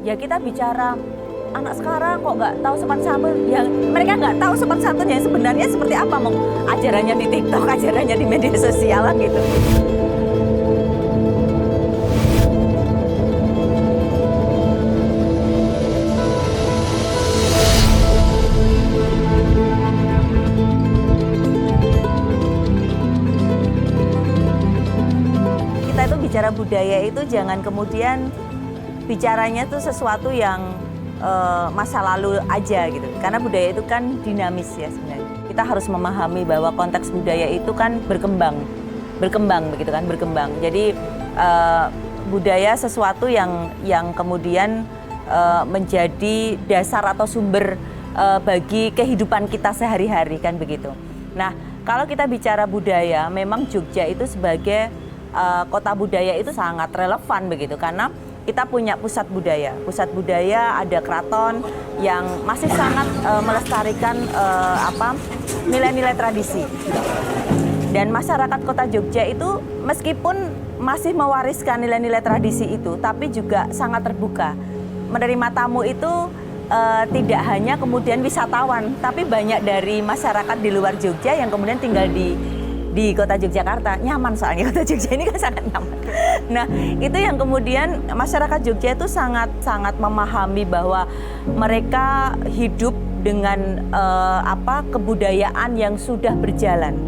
Ya kita bicara anak sekarang kok nggak tahu sopan santun, yang mereka nggak tahu sopan santun yang sebenarnya seperti apa, mau ajarannya di TikTok, ajarannya di media sosial gitu. Kita itu bicara budaya itu jangan kemudian bicaranya tuh sesuatu yang masa lalu aja gitu. Karena budaya itu kan dinamis ya sebenarnya. Kita harus memahami bahwa konteks budaya itu kan berkembang begitu kan, berkembang. Jadi budaya sesuatu yang kemudian menjadi dasar atau sumber bagi kehidupan kita sehari-hari kan begitu. Nah, kalau kita bicara budaya, memang Jogja itu sebagai kota budaya itu sangat relevan begitu, karena kita punya pusat budaya. Pusat budaya ada keraton yang masih sangat melestarikan nilai-nilai tradisi. Dan masyarakat kota Jogja itu meskipun masih mewariskan nilai-nilai tradisi itu, tapi juga sangat terbuka. Menerima tamu itu tidak hanya kemudian wisatawan, tapi banyak dari masyarakat di luar Jogja yang kemudian tinggal di kota Yogyakarta. Nyaman soalnya kota Jogja ini kan sangat nyaman. Nah, itu yang kemudian masyarakat Jogja itu sangat memahami bahwa mereka hidup dengan kebudayaan yang sudah berjalan.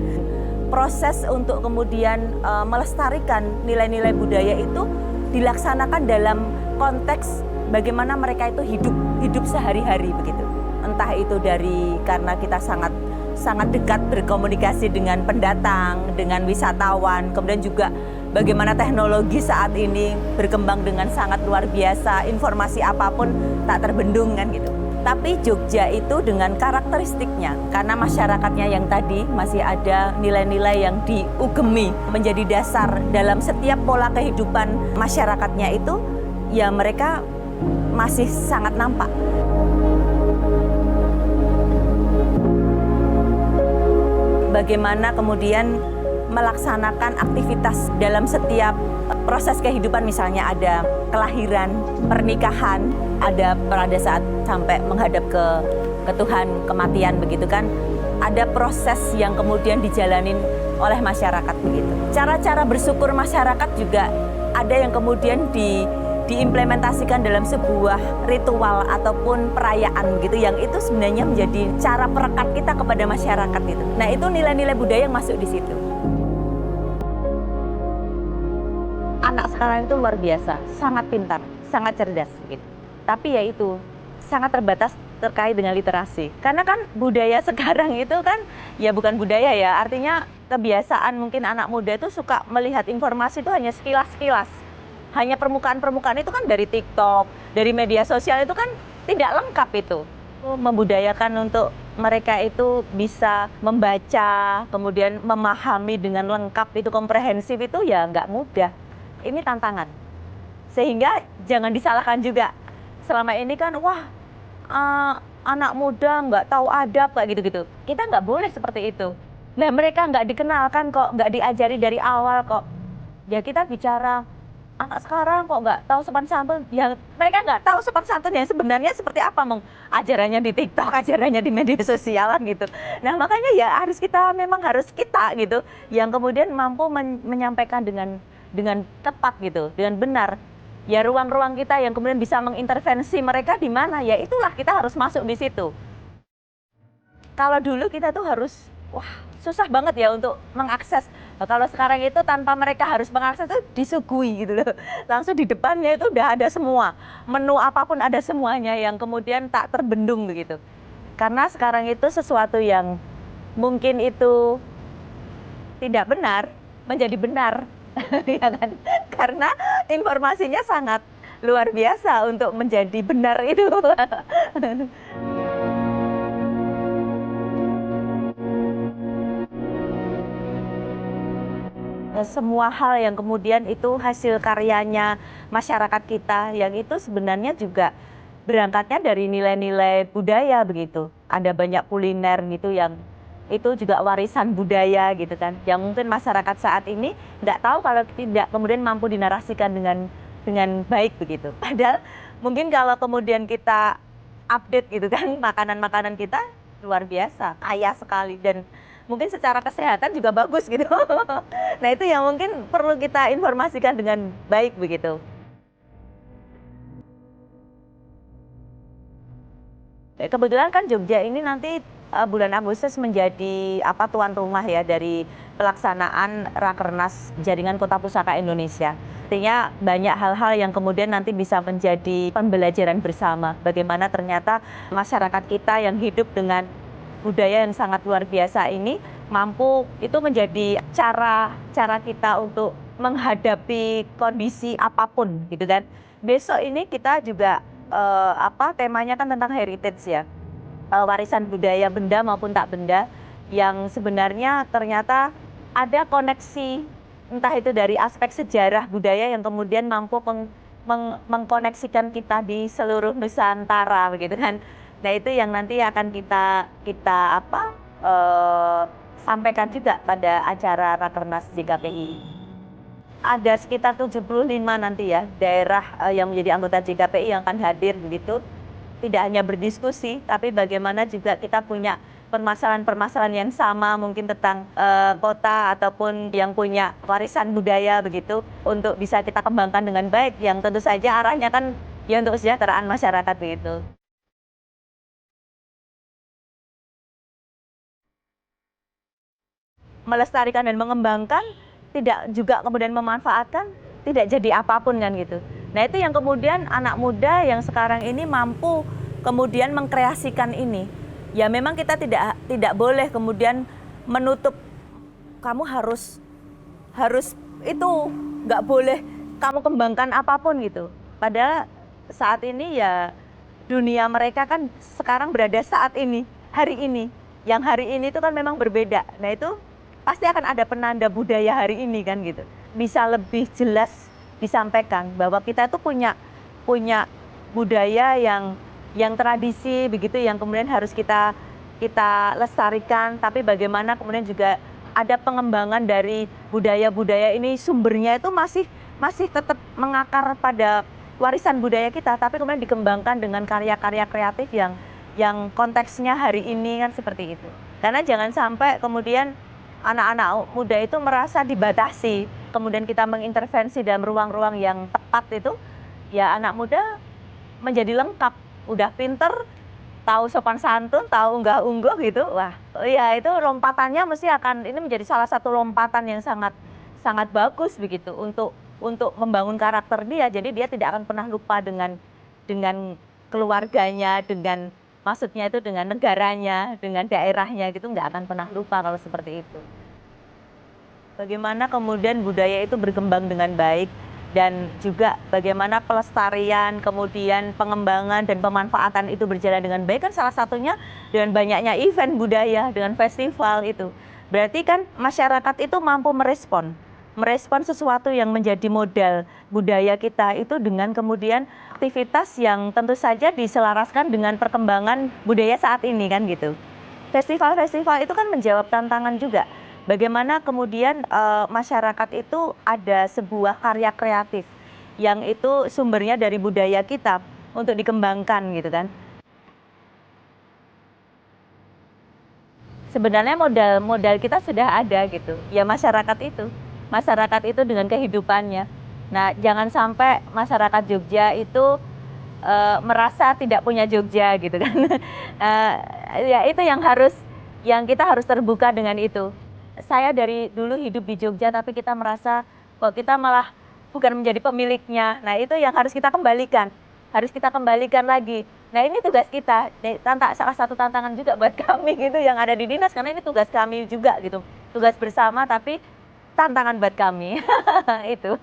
Proses untuk kemudian melestarikan nilai-nilai budaya itu dilaksanakan dalam konteks bagaimana mereka itu hidup sehari-hari begitu. Entah itu karena kita sangat dekat berkomunikasi dengan pendatang, dengan wisatawan, kemudian juga bagaimana teknologi saat ini berkembang dengan sangat luar biasa, informasi apapun tak terbendung kan gitu. Tapi Jogja itu dengan karakteristiknya, karena masyarakatnya yang tadi masih ada nilai-nilai yang diugemi menjadi dasar dalam setiap pola kehidupan masyarakatnya itu, ya mereka masih sangat nampak. Bagaimana kemudian melaksanakan aktivitas dalam setiap proses kehidupan, misalnya ada kelahiran, pernikahan, ada pada saat sampai menghadap ke Tuhan, kematian begitu kan. Ada proses yang kemudian dijalanin oleh masyarakat begitu. Cara-cara bersyukur masyarakat juga ada yang kemudian diimplementasikan dalam sebuah ritual ataupun perayaan gitu, yang itu sebenarnya menjadi cara perekat kita kepada masyarakat itu. Nah, itu nilai-nilai budaya yang masuk di situ. Anak sekarang itu luar biasa, sangat pintar, sangat cerdas gitu. Tapi ya itu sangat terbatas terkait dengan literasi. Karena kan budaya sekarang itu kan ya bukan budaya ya, artinya kebiasaan mungkin anak muda itu suka melihat informasi itu hanya sekilas-sekilas. Hanya permukaan-permukaan itu kan dari TikTok, dari media sosial itu kan tidak lengkap itu. Membudayakan untuk mereka itu bisa membaca, kemudian memahami dengan lengkap, itu komprehensif, itu ya nggak mudah. Ini tantangan. Sehingga jangan disalahkan juga. Selama ini kan, anak muda nggak tahu adab kayak gitu-gitu. Kita nggak boleh seperti itu. Nah, mereka nggak dikenalkan kok, nggak diajari dari awal kok. Ya kita bicara anak sekarang kok nggak tahu sopan santun, yang mereka nggak tahu sopan santun yang sebenarnya seperti apa, mau ajarannya di TikTok, ajarannya di media sosialan gitu. Nah, makanya ya memang harus kita gitu yang kemudian mampu menyampaikan dengan tepat gitu, dengan benar. Ya ruang-ruang kita yang kemudian bisa mengintervensi mereka di mana, ya itulah kita harus masuk di situ. Kalau dulu kita tuh harus susah banget ya untuk mengakses. Nah, kalau sekarang itu tanpa mereka harus mengakses itu disuguhi gitu loh. Langsung di depannya itu udah ada semua. Menu apapun ada semuanya yang kemudian tak terbendung begitu. Karena sekarang itu sesuatu yang mungkin itu tidak benar menjadi benar. Ya kan? Karena informasinya sangat luar biasa untuk menjadi benar itu. Semua hal yang kemudian itu hasil karyanya masyarakat kita, yang itu sebenarnya juga berangkatnya dari nilai-nilai budaya begitu. Ada banyak kuliner gitu yang itu juga warisan budaya gitu kan, yang mungkin masyarakat saat ini nggak tahu kalau tidak kemudian mampu dinarasikan dengan baik begitu. Padahal Mungkin kalau kemudian kita update gitu kan, makanan-makanan kita luar biasa, kaya sekali dan mungkin secara kesehatan juga bagus gitu. Nah itu yang mungkin perlu kita informasikan dengan baik begitu. Kebetulan kan Jogja ini nanti bulan Agustus menjadi tuan rumah ya dari pelaksanaan Rakernas Jaringan Kota Pusaka Indonesia. Artinya banyak hal-hal yang kemudian nanti bisa menjadi pembelajaran bersama. Bagaimana ternyata masyarakat kita yang hidup dengan budaya yang sangat luar biasa ini mampu itu menjadi cara kita untuk menghadapi kondisi apapun gitu kan. Besok ini kita juga temanya kan tentang heritage ya, warisan budaya benda maupun tak benda yang sebenarnya ternyata ada koneksi entah itu dari aspek sejarah budaya yang kemudian mampu mengkoneksikan kita di seluruh Nusantara begitu kan. Nah itu yang nanti akan kita sampaikan juga pada acara Rakernas JKPI. Ada sekitar 75 nanti ya daerah yang menjadi anggota JKPI yang akan hadir begitu. Tidak hanya berdiskusi, tapi bagaimana juga kita punya permasalahan-permasalahan yang sama mungkin tentang kota ataupun yang punya warisan budaya begitu untuk bisa kita kembangkan dengan baik yang tentu saja arahnya kan ya untuk kesejahteraan masyarakat begitu. Melestarikan dan mengembangkan tidak juga kemudian memanfaatkan tidak jadi apapun kan gitu. Nah itu yang kemudian anak muda yang sekarang ini mampu kemudian mengkreasikan ini. Ya memang kita tidak boleh kemudian menutup kamu harus itu nggak boleh kamu kembangkan apapun gitu. Padahal saat ini ya dunia mereka kan sekarang berada saat ini, hari ini. Yang hari ini itu kan memang berbeda. Nah itu pasti akan ada penanda budaya hari ini kan gitu. Bisa lebih jelas disampaikan bahwa kita itu punya budaya yang tradisi begitu yang kemudian harus kita lestarikan, tapi bagaimana kemudian juga ada pengembangan dari budaya-budaya ini sumbernya itu masih tetap mengakar pada warisan budaya kita, tapi kemudian dikembangkan dengan karya-karya kreatif yang konteksnya hari ini kan seperti itu. Karena jangan sampai kemudian anak-anak muda itu merasa dibatasi, kemudian kita mengintervensi dalam ruang-ruang yang tepat itu, ya anak muda menjadi lengkap, udah pinter, tahu sopan santun, tahu unggah-ungguh gitu, wah, ya itu lompatannya mesti akan ini menjadi salah satu lompatan yang sangat bagus begitu untuk membangun karakter dia. Jadi dia tidak akan pernah lupa dengan keluarganya, dengan maksudnya itu dengan negaranya, dengan daerahnya gitu, nggak akan pernah lupa kalau seperti itu. Bagaimana kemudian budaya itu berkembang dengan baik dan juga bagaimana pelestarian, kemudian pengembangan dan pemanfaatan itu berjalan dengan baik kan salah satunya dengan banyaknya event budaya, dengan festival itu. Berarti kan masyarakat itu mampu merespon sesuatu yang menjadi modal budaya kita itu dengan kemudian aktivitas yang tentu saja diselaraskan dengan perkembangan budaya saat ini kan gitu. Festival-festival itu kan menjawab tantangan juga. Bagaimana kemudian masyarakat itu ada sebuah karya kreatif yang itu sumbernya dari budaya kita untuk dikembangkan gitu kan. Sebenarnya modal kita sudah ada gitu. Ya masyarakat itu dengan kehidupannya. Nah, jangan sampai masyarakat Jogja itu merasa tidak punya Jogja gitu kan. Ya itu yang kita harus terbuka dengan itu. Saya dari dulu hidup di Jogja tapi kita merasa kok kita malah bukan menjadi pemiliknya. Nah, itu yang harus kita kembalikan. Harus kita kembalikan lagi. Nah, ini tugas kita. Salah satu tantangan juga buat kami gitu yang ada di dinas karena ini tugas kami juga gitu. Tugas bersama tapi tantangan buat kami. Itu.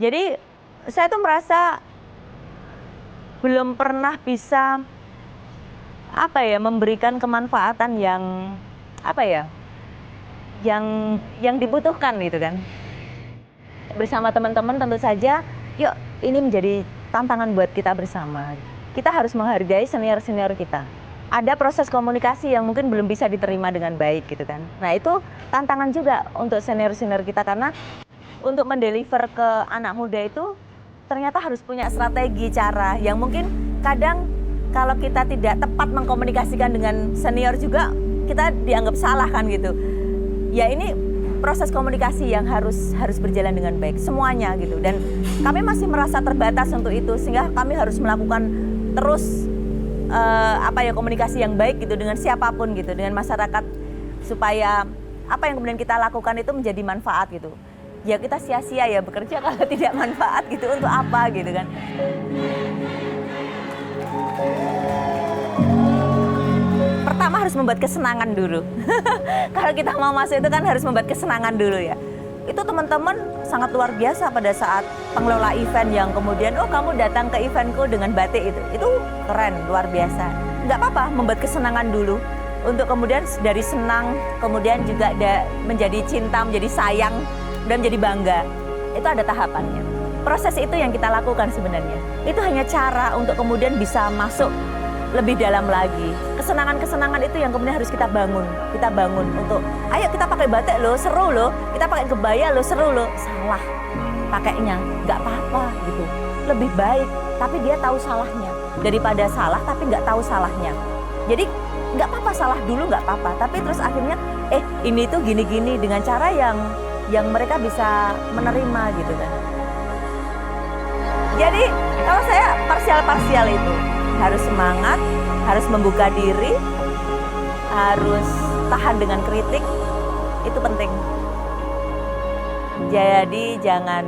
Jadi saya tuh merasa belum pernah bisa memberikan kemanfaatan yang yang dibutuhkan gitu kan. Bersama teman-teman tentu saja, yuk ini menjadi tantangan buat kita bersama. Kita harus menghargai senior-senior kita. ada proses komunikasi yang mungkin belum bisa diterima dengan baik gitu kan. Nah itu tantangan juga untuk senior-senior kita karena untuk mendeliver ke anak muda itu ternyata harus punya strategi cara yang mungkin kadang kalau kita tidak tepat mengkomunikasikan dengan senior juga kita dianggap salah kan gitu. Ya ini proses komunikasi yang harus berjalan dengan baik semuanya gitu dan kami masih merasa terbatas untuk itu sehingga kami harus melakukan terus komunikasi yang baik gitu dengan siapapun gitu dengan masyarakat supaya apa yang kemudian kita lakukan itu menjadi manfaat gitu. Ya kita sia-sia ya bekerja kalau tidak manfaat gitu untuk apa gitu kan. Pertama harus membuat kesenangan dulu. Kalau kita mau masuk itu kan harus membuat kesenangan dulu ya. Itu teman-teman sangat luar biasa pada saat pengelola event yang kemudian, oh kamu datang ke eventku dengan batik itu keren, luar biasa. Nggak apa-apa membuat kesenangan dulu. Untuk kemudian dari senang, kemudian juga menjadi cinta, menjadi sayang, dan menjadi bangga. Itu ada tahapannya. Proses itu yang kita lakukan sebenarnya. Itu hanya cara untuk kemudian bisa masuk lebih dalam lagi. Kesenangan-kesenangan itu yang kemudian harus kita bangun. Kita bangun untuk, ayo kita pakai batik loh, seru loh. Kita pakai kebaya loh, seru loh. Salah pakainya, nggak apa-apa gitu. Lebih baik, tapi dia tahu salahnya. Daripada salah tapi nggak tahu salahnya. Jadi nggak apa-apa salah dulu nggak apa-apa. Tapi terus akhirnya, ini tuh gini-gini dengan cara yang mereka bisa menerima gitu kan. Jadi kalau saya parsial-parsial itu. Harus semangat, harus membuka diri, harus tahan dengan kritik, itu penting. Jadi jangan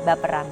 baperan.